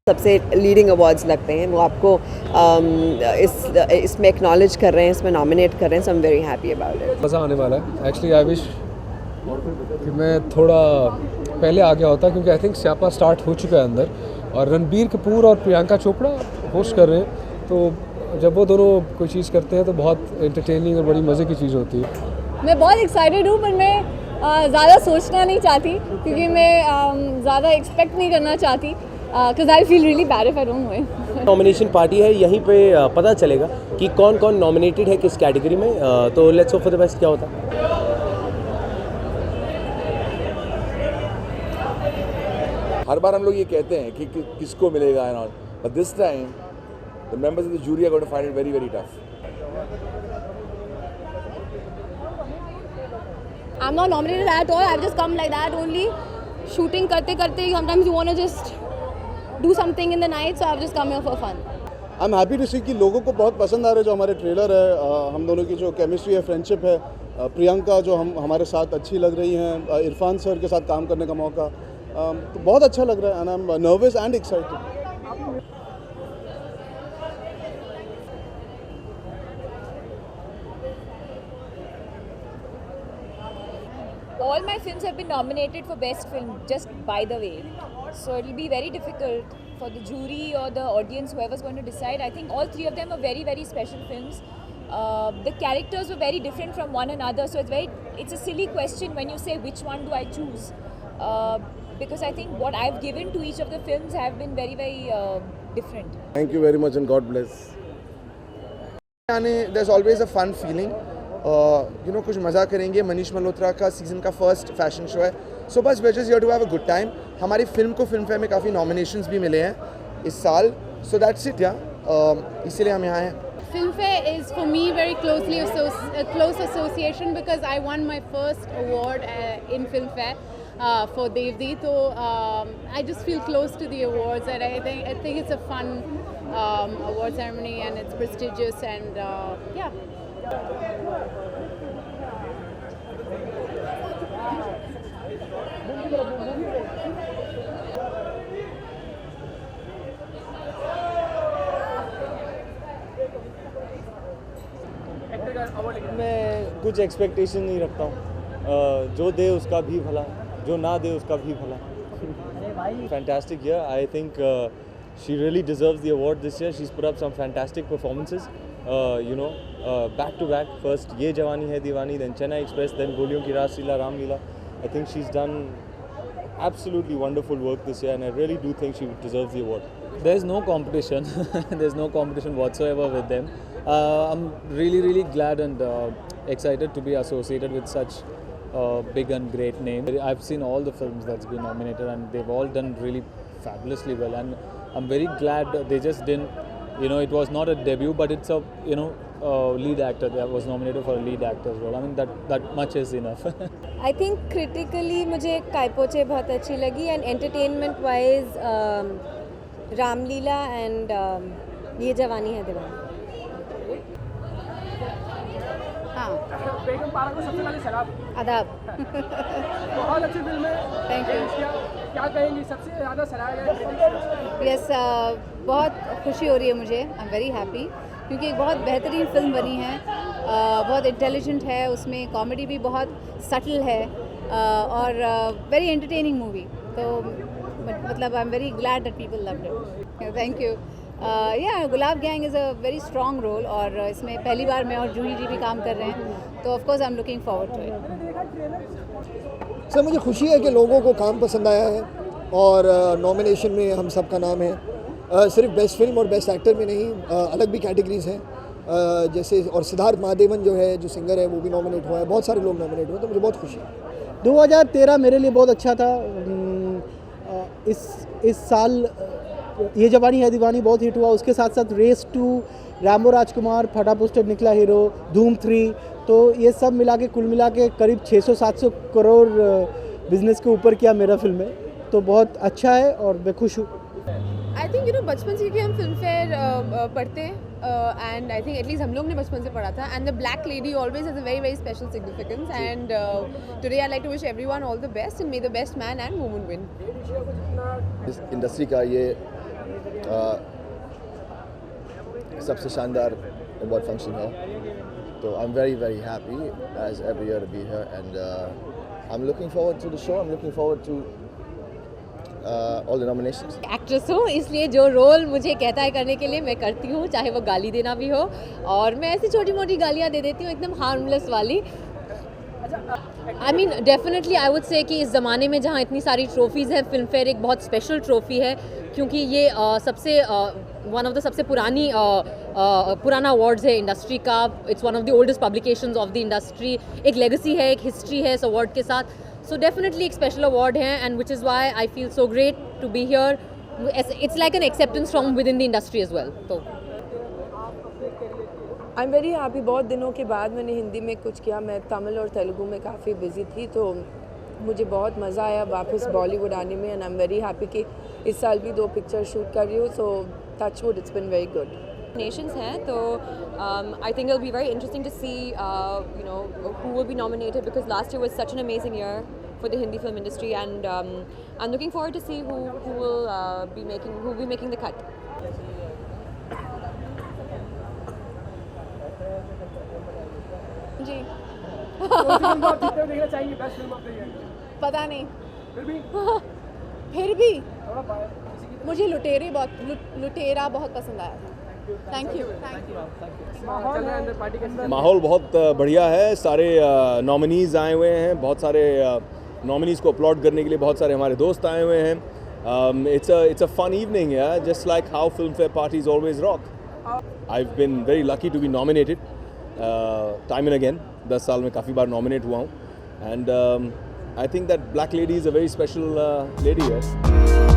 सबसे leading awards लगते हैं वो आपको इसमें एक्नॉलेज कर रहे हैं, इसमें नॉमिनेट कर रहे हैं, so I am very happy about it. मज़ा आने वाला है। एक्चुअली आई विश कि मैं थोड़ा पहले आ गया होता, क्योंकि आई थिंक स्यापा स्टार्ट हो चुका है अंदर, और रणबीर कपूर और प्रियंका चोपड़ा होस्ट कर रहे हैं, तो जब वो दोनों कोई चीज़ करते हैं तो बहुत एंटरटेनिंग और बड़ी मज़े की चीज़ होती है। मैं बहुत एक्साइटेड हूँ, पर मैं ज़्यादा सोचना नहीं चाहती, क्योंकि मैं ज़्यादा एक्सपेक्ट नहीं करना चाहती, because I feel really bad if I don't win. Nomination party है, यहीं पे पता चलेगा कि कौन कौन नॉमिनेटेड है किस कैटेगरी में, तो let's hope for the best. क्या होता है हर बार हम लोग ये कहते हैं कि किसको मिलेगा and all, but this time the members of the jury are going to find it very very tough. I'm not nominated at all. I've just come like that only. Shooting करते करते sometimes you want to just do something in the night, so I've just come here for fun. I am happy to see कि लोगों को बहुत पसंद आ रहा है जो हमारे ट्रेलर है, हम दोनों की जो केमिस्ट्री है, फ्रेंडशिप है, प्रियंका जो हमारे साथ अच्छी लग रही हैं, इरफान सर के साथ काम करने का मौका, तो बहुत अच्छा लग रहा है and I M nervous and excited. All my films have been nominated for best film, just by the way, so it'll be very difficult for the jury or the audience, whoever's going to decide. I think all three of them are very very special films. The characters were very different from one another, so it's a silly question when you say which one do I choose, because I think what I've given to each of the films have been very very different. Thank you very much and God bless. There's always a fun feeling. कुछ मज़ा करेंगे। मनीष मल्होत्रा का season का first fashion show है, so बस we just here to have a good time. हमारी film को Filmfare में काफ़ी नॉमिनेशंस भी मिले हैं इस साल, सो दैट्स इट। इसीलिए हम यहाँ हैं। Filmfare is for me very closely a close association because I won my first award in Filmfare for Devdi. So I just feel close to the awards, and I think it's a fun award ceremony, and it's prestigious, and yeah. मैं कुछ expectation नहीं रखता हूँ, जो दे उसका भी भला, जो ना दे उसका भी भला। Fantastic year, I think she really deserves the award this year. She's put up some fantastic performances, back to back. First Ye Jawani Hai Diwani, then Chennai Express, then Goliyon Ki Raas Leela, Ram Leela. I think she's done absolutely wonderful work this year, and I really do think she deserves the award. There's no competition. There's no competition whatsoever with them. I'm really, really glad and excited to be associated with such big and great name. I've seen all the films that's been nominated, and they've all done really fabulously well. And I'm very glad they just didn't, it was not a debut, but it's a, lead actor that was nominated for a lead actor's role. I mean, that much is enough. I think critically मुझे कायपोचे बहुत अच्छी लगी, and entertainment wise Ramlila and ये जवानी है दीवानी। आदाब। बहुत अच्छी फिल्म है। Thank you. क्या कहेंगी, सबसे ज़्यादा सराहा गया? यस, बहुत खुशी हो रही है मुझे। आई एम वेरी हैप्पी, क्योंकि एक बहुत बेहतरीन फिल्म बनी है, बहुत इंटेलिजेंट है, उसमें कॉमेडी भी बहुत सटल है, और वेरी एंटरटेनिंग मूवी। तो मतलब I am very glad that people loved it. Thank you. Gulab Gang is a very strong role, और इसमें पहली बार मैं और जूही जी भी काम कर रहे हैं, तो of course I am looking forward to it. Sir मुझे खुशी है कि लोगों को काम पसंद आया है, और नॉमिनेशन में हम सब का नाम है। सिर्फ बेस्ट फिल्म और बेस्ट एक्टर में नहीं, अलग भी कैटेगरीज हैं, जैसे, और सिद्धार्थ महादेवन जो है, जो सिंगर है, वो भी नॉमिनेट हुआ है। बहुत सारे लोग नॉमिनेट हुए, तो मुझे बहुत खुशी है। 2013 मेरे लिए बहुत अच्छा था। इस साल ये जवानी है दीवानी बहुत हिट हुआ, उसके साथ साथ रेस 2, रैम्बो राजकुमार, फटा पोस्टर निकला हीरो, धूम 3, तो ये सब मिला के कुल मिला के करीब 600-700 करोड़ बिजनेस के ऊपर किया मेरा फिल्म है, तो बहुत अच्छा है और मैं खुश हूँ। आई थिंक बचपन से कि हम फिल्म फेयर पढ़ते हैं, एंड आई थिंक एटलीस्ट हम लोग ने बचपन से पढ़ा था, and the black lady always has a very very special significance, and today I like to wish everyone all the best, and may the best man and woman win. इस industry का ये सबसे शानदार अवार्ड फंक्शन है, तो I am very very happy as every year to be here and I am looking forward to the show, I am looking forward to all the nominations. Actress हूँ, इसलिए जो role मुझे कहता है करने के लिए मैं करती हूँ, चाहे वो गाली देना भी हो, और मैं ऐसी छोटी मोटी गालियाँ दे देती हूँ एकदम हार्मलेस वाली। I mean definitely I would say कि इस ज़माने में जहाँ इतनी सारी ट्रॉफीज़ हैं, फिल्म फेयर एक बहुत स्पेशल ट्रॉफ़ी है, क्योंकि ये सबसे वन ऑफ द सबसे पुराना अवार्ड्स है इंडस्ट्री का। It's one of the oldest publications of the industry. एक लेगेसी है, एक हिस्ट्री है इस अवार्ड के साथ। सो डेफिनेटली एक स्पेशल अवार्ड है, and which is why I feel so great to be here. It's like an acceptance from within the industry as well. तो आई एम वेरी हैप्पी। बहुत दिनों के बाद मैंने हिंदी में कुछ किया। मैं तमिल और तेलुगु में काफ़ी बिजी थी, तो मुझे बहुत मज़ा आया वापस बॉलीवुड आने में, and I am very happy कि इस साल भी 2 पिक्चर शूट कर रही हूँ। सो touch wood, it's been very good. Nominations हैं, तो I think it'll be very interesting to see who will be nominated, because last year was such an amazing year for the Hindi film industry, and I'm looking forward to see who will be making the cut. जी देखना चाहेंगे best film of the year? पता नहीं, फिर भी मुझे लुटेरा बहुत पसंद आया था। Thank you. माहौल बहुत बढ़िया है। सारे नॉमिनीज़ आए हुए हैं, बहुत सारे नॉमिनीज़ को अपलॉड करने के लिए बहुत सारे हमारे दोस्त आए हुए हैं। It's a fun evening, yeah, just like how film fair parties always rock. I've been very lucky to be nominated time and again. 10 साल में काफ़ी बार नॉमिनेट हुआ हूँ, and I think that Black Lady is a very special lady here.